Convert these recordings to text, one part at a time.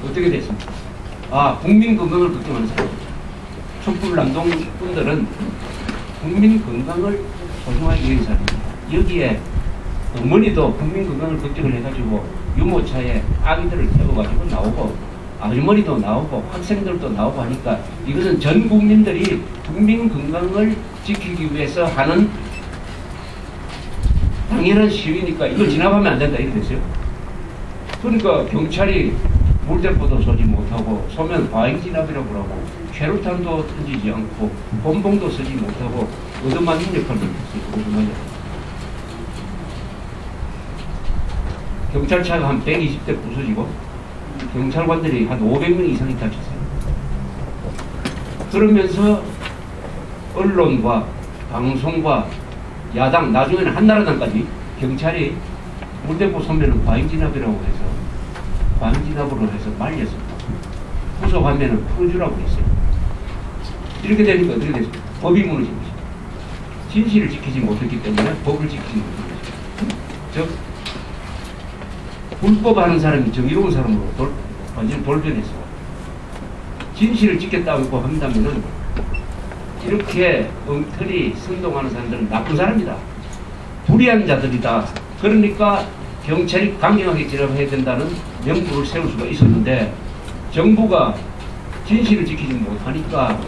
어떻게 됐습니까? 아, 국민 건강을 걱정하는 사람. 촛불 남동 분들은 국민 건강을 소중하게 여기는 사람입니다. 여기에 어머니도 국민 건강을 걱정을 해가지고 유모차에 아기들을 태워가지고 나오고, 아주머니도 나오고 학생들도 나오고 하니까 이것은 전 국민들이 국민 건강을 지키기 위해서 하는 당연한 시위니까 이걸 지나가면 안 된다 이렇게 됐어요. 그러니까 경찰이 물대포도 쏘지 못하고 쏘면 과잉 진압이라고 하고 최루탄도 던지지 않고 본봉도 쓰지 못하고 얻어맞는 역할을 했어요. 경찰차가 한 120대 부서지고 경찰관들이 한 500명 이상이 다쳤어요. 그러면서 언론과 방송과 야당, 나중에는 한나라당까지 경찰이 물대포 쏘면 과잉진압이라고 해서 과잉진압으로 해서 말렸습니다. 구속하면 풀어주라고 했어요. 이렇게 되니까 어떻게 됐습니까? 법이 무너진 것이죠. 진실을 지키지 못했기 때문에 법을 지키지 못한 것이죠. 즉 불법하는 사람이 정의로운 사람으로 완전히 돌변해서 진실을 지켰다고 한다면은 이렇게 엉터리 선동하는 사람들은 나쁜 사람이다. 불의한 자들이다. 그러니까 경찰이 강경하게 진압해야 된다는 명분을 세울 수가 있었는데 정부가 진실을 지키지 못하니까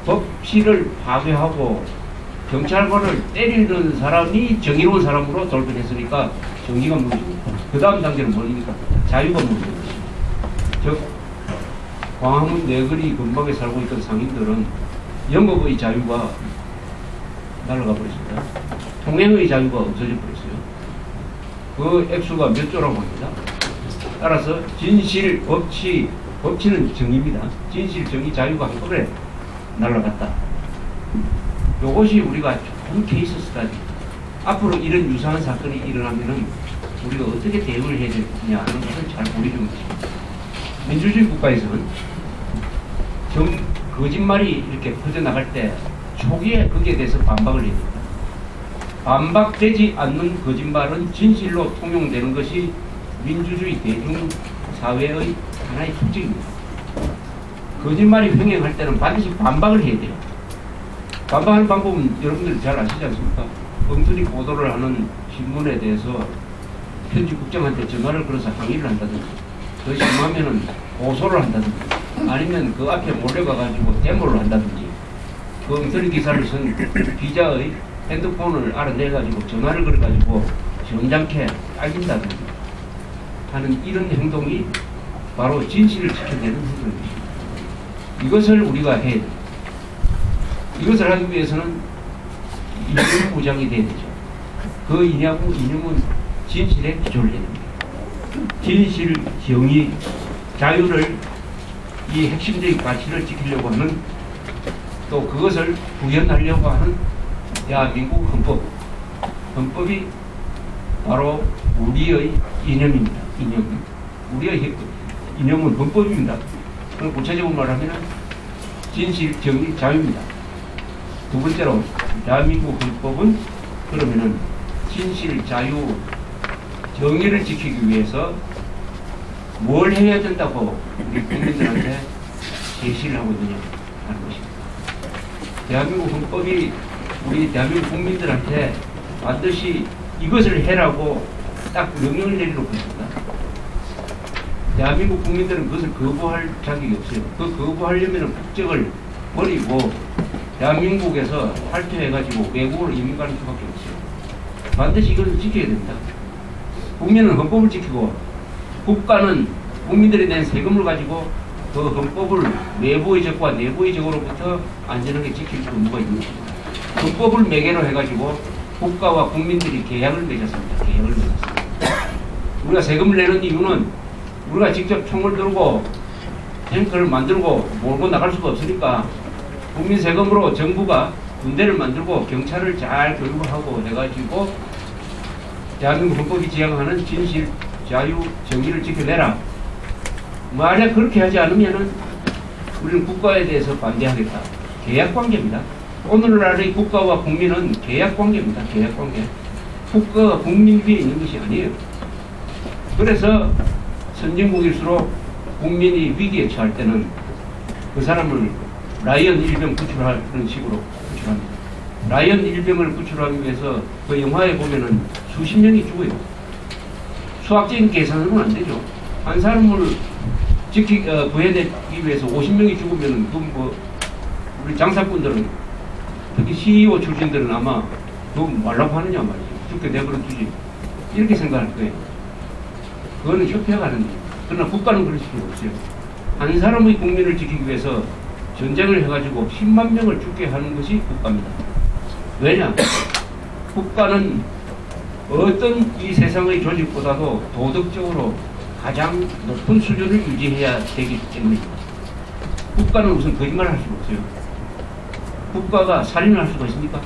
법치를 파괴하고 경찰관을 때리는 사람이 정의로운 사람으로 돌변했으니까 정의가 무너집니다. 그 다음 단계는 뭡니까? 자유가 무너지는 것입니다. 즉 광화문 내거리 근방에 살고 있던 상인들은 영업의 자유가 날아가 버렸습니다. 통행의 자유가 없어져 버렸어요. 그 액수가 몇 조라고 합니다. 따라서 진실, 법치, 법치는 정의입니다. 진실, 정의, 자유가 한꺼번에 날아갔다. 이것이 우리가 좋은 케이스 스타디. 앞으로 이런 유사한 사건이 일어나면은 우리가 어떻게 대응을 해야 되느냐 하는 것을 잘 보여주는 것입니다. 민주주의 국가에서는 거짓말이 이렇게 퍼져나갈 때 초기에 거기에 대해서 반박을 해야 됩니다. 반박되지 않는 거짓말은 진실로 통용되는 것이 민주주의 대중사회의 하나의 특징입니다. 거짓말이 횡행할 때는 반드시 반박을 해야 돼요. 반박하는 방법은 여러분들이 잘 아시지 않습니까? 엉터리 보도를 하는 신문에 대해서 편집국장한테 전화를 걸어서 항의를 한다든지, 더 심하면은 고소를 한다든지, 아니면 그 앞에 몰려가가지고 데모를 한다든지, 그 엉터리 기사를 쓴 기자의 핸드폰을 알아내가지고 전화를 걸어가지고 점잖게 따진다든지 하는 이런 행동이 바로 진실을 지켜내는 행동입니다. 이것을 우리가 해야 됩니다. 이것을 하기 위해서는 이념 무장이 돼야 되죠. 그 이념은 진실에 기초를 해야 됩니다. 진실, 정의, 자유를, 이 핵심적인 가치를 지키려고 하는, 또 그것을 구현하려고 하는 대한민국 헌법. 헌법이 바로 우리의 이념입니다. 이념. 우리의 이념은 헌법입니다. 그럼 구체적으로 말하면 진실, 정의, 자유입니다. 두 번째로 대한민국 헌법은 그러면은 진실, 자유, 정의를 지키기 위해서 뭘 해야 된다고 우리 국민들한테 제시를 하고 있느냐 하는 것입니다. 대한민국 헌법이 우리 대한민국 국민들한테 반드시 이것을 해라고 딱 명령을 내려놓고 있습니다. 대한민국 국민들은 그것을 거부할 자격이 없어요. 그 거부하려면 국적을 버리고 대한민국에서 탈퇴해가지고 외국으로 이민 가는 수밖에 없어요. 반드시 이것을 지켜야 됩니다. 국민은 헌법을 지키고 국가는 국민들이 낸 세금을 가지고 그 헌법을 외부의적과 내부의적으로부터 안전하게 지킬 의무가 있는 것입니다. 헌법을 매개로 해가지고 국가와 국민들이 계약을 맺었습니다. 계약을 맺었습니다. 우리가 세금을 내는 이유는 우리가 직접 총을 들고 탱크를 만들고 몰고 나갈 수가 없으니까 국민 세금으로 정부가 군대를 만들고 경찰을 잘 교육하고 해가지고 대한민국 헌법이 지향하는 진실, 자유, 정의를 지켜내라. 만약 그렇게 하지 않으면은 우리는 국가에 대해서 반대하겠다. 계약관계입니다. 오늘날의 국가와 국민은 계약관계입니다. 계약관계. 국가가 국민 위에 있는 것이 아니에요. 그래서 선진국일수록 국민이 위기에 처할 때는 그 사람을 라이언 일병 구출하는 식으로 구출합니다. 라이언 일병을 구출하기 위해서 그 영화에 보면은 수십 명이 죽어요. 수학적인 계산으로는 안 되죠. 한 사람을 구해내기 위해서 50명이 죽으면은 우리 장사꾼들은 특히 CEO 출신들은 아마 그거 말라고 하느냐 말이죠. 죽게 내버려 두지. 이렇게 생각할 거예요. 그거는 협회가 하는 일이에요. 그러나 국가는 그럴 수가 없어요. 한 사람의 국민을 지키기 위해서 전쟁을 해가지고 10만 명을 죽게 하는 것이 국가입니다. 왜냐? 국가는 어떤 이 세상의 조직보다도 도덕적으로 가장 높은 수준을 유지해야 되기 때문입니다. 국가는 우선 거짓말을 할 수가 없어요. 국가가 살인을 할 수가 있습니까?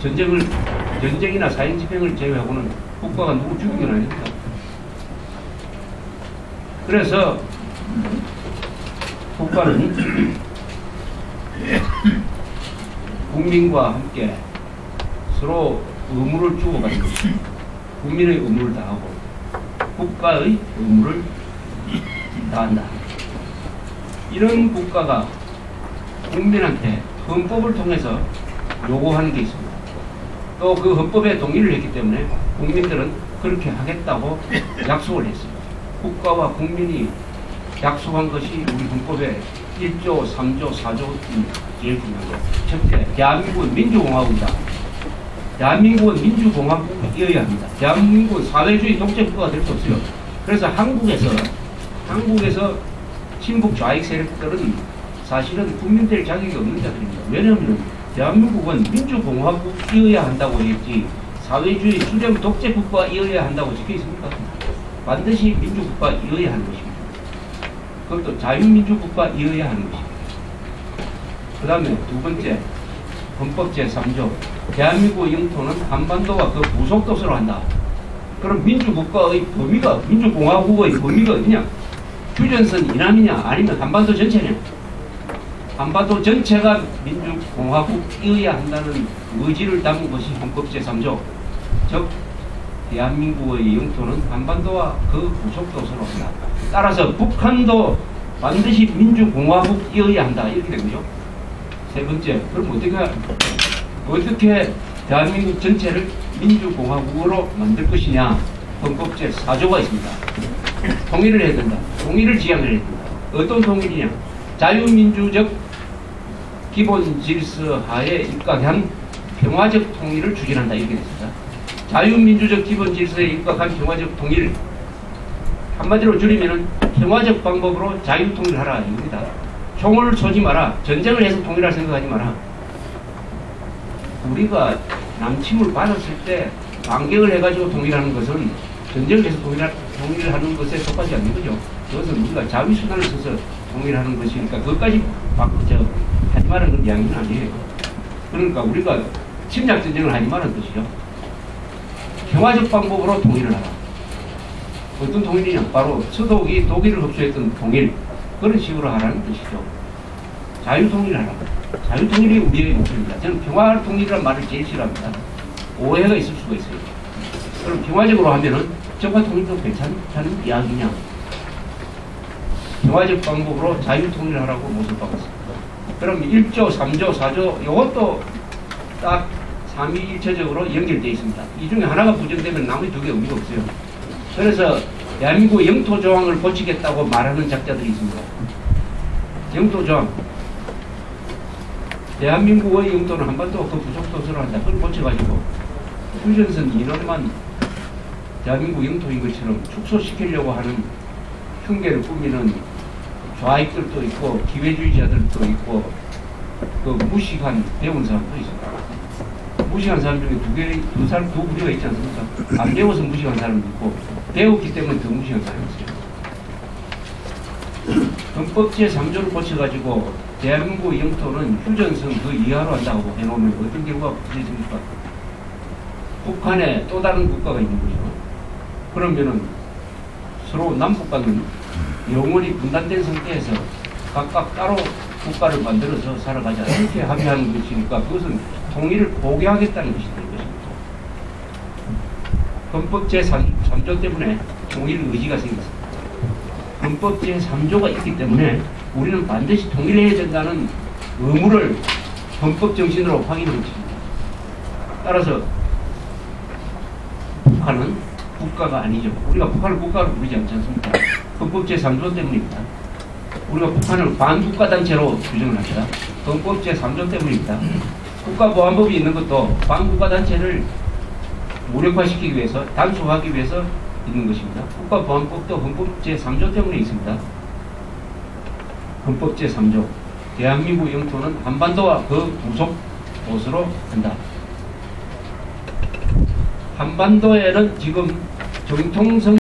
전쟁이나 사형집행을 제외하고는 국가가 누구 죽이긴 아닙니다. 그래서 국가는 국민과 함께 서로 의무를 주고받는 국민의 의무를 다하고 국가의 의무를 다한다. 이런 국가가 국민한테 헌법을 통해서 요구하는 게 있습니다. 또 그 헌법에 동의를 했기 때문에 국민들은 그렇게 하겠다고 약속을 했습니다. 국가와 국민이 약속한 것이 우리 헌법의 1조, 3조, 4조입니다. 제일 중요한 거. 첫째, 대한민국은 민주공화국이다. 대한민국은 민주공화국이어야 합니다. 대한민국은 사회주의 독재국가가 될 수 없어요. 그래서 한국에서 친북 좌익 세력들은 사실은 국민될 자격이 없는 자들입니다. 왜냐하면 대한민국은 민주공화국이어야 한다고 했지 사회주의 수령 독재국가이어야 한다고 적혀 있습니까? 반드시 민주국가이어야 하는 것입니다. 그것도 자유민주국가이어야 하는 것입니다. 그 다음에 두 번째, 헌법 제3조 대한민국의 영토는 한반도와 그 부속도서로 한다. 그럼 민주국가의 범위가, 민주공화국의 범위가 어디냐? 휴전선 이남이냐 아니면 한반도 전체냐? 한반도 전체가 민주공화국이어야 한다는 의지를 담은 것이 헌법 제3조. 즉 대한민국의 영토는 한반도와 그 부속도서로 한다. 따라서 북한도 반드시 민주공화국이어야 한다. 이렇게 된 거죠. 세 번째, 그럼 어떻게 대한민국 전체를 민주공화국으로 만들 것이냐? 헌법 제4조가 있습니다. 통일을 해야 된다. 통일을 지향을 해야 된다. 어떤 통일이냐? 자유민주적 기본 질서 하에 입각한 평화적 통일을 추진한다. 이렇게 됐습니다. 자유민주적 기본 질서에 입각한 평화적 통일. 한마디로 줄이면은 평화적 방법으로 자유통일하라 이겁니다. 총을 쏘지 마라. 전쟁을 해서 통일할 생각하지 마라. 우리가 남침을 받았을 때 반격을 해가지고 통일하는 것은 전쟁을 해서 통일하는 것에 속하지 않는 거죠. 그것은 우리가 자위수단을 써서 통일하는 것이니까 그것까지 하지 말라는 건 이야기는 아니에요. 그러니까 우리가 침략 전쟁을 하지 말라는 뜻이죠. 평화적 방법으로 통일을 하라. 어떤 통일이냐? 바로 서독이 독일을 흡수했던 통일. 그런 식으로 하라는 뜻이죠. 자유통일을 하라. 자유통일이 우리의 목표입니다. 저는 평화통일이라는 말을 제일 싫어합니다. 오해가 있을 수가 있어요. 그럼 평화적으로 하면은 정화통일도 괜찮은 이야기냐? 평화적 방법으로 자유통일을 하라고 못을 박았습니다. 그럼 1조, 3조, 4조 이것도 딱 3위일체적으로 연결되어 있습니다. 이 중에 하나가 부정되면 나머지 두 개 의미가 없어요. 그래서 대한민국 영토조항을 고치겠다고 말하는 작자들이 있습니다. 영토조항. 대한민국의 영토는 한반도 그 부속도서로 한다. 그걸 고쳐가지고 휴전선 인원만 대한민국 영토인 것처럼 축소시키려고 하는 흉계를 꾸미는 좌익들도 있고 기회주의자들도 있고 그 무식한 배운 사람도 있습니다. 무식한 사람 중에 두 부류가 있지 않습니까? 안 배워서 무식한 사람도 있고 배웠기 때문에 더 무식한 사람이 있어요. 헌법 제3조를 고쳐가지고 대한민국 영토는 휴전선 그 이하로 한다고 해놓으면 어떤 결과가 붙어있습니까? 북한에 또 다른 국가가 있는 거죠. 그러면은 서로 남북과는 영원히 분단된 상태에서 각각 따로 국가를 만들어서 살아가자 이렇게 합의하는 것이니까 그것은 통일을 포기하겠다는 것이 될 것입니다. 헌법 제3조 때문에 통일 의지가 생겼습니다. 헌법 제3조가 있기 때문에 우리는 반드시 통일해야 된다는 의무를 헌법 정신으로 확인하고 있습니다. 따라서 북한은 국가가 아니죠. 우리가 북한을 국가로 부르지 않지 않습니까? 헌법 제3조 때문입니다. 우리가 북한을 반국가단체로 규정을 합니다. 헌법 제3조 때문입니다. 국가보안법이 있는 것도 반국가단체를 무력화시키기 위해서, 단속하기 위해서 있는 것입니다. 국가보안법도 헌법 제3조 때문에 있습니다. 헌법 제3조. 대한민국 영토는 한반도와 그 부속 곳으로 한다. 한반도에는 지금 정통성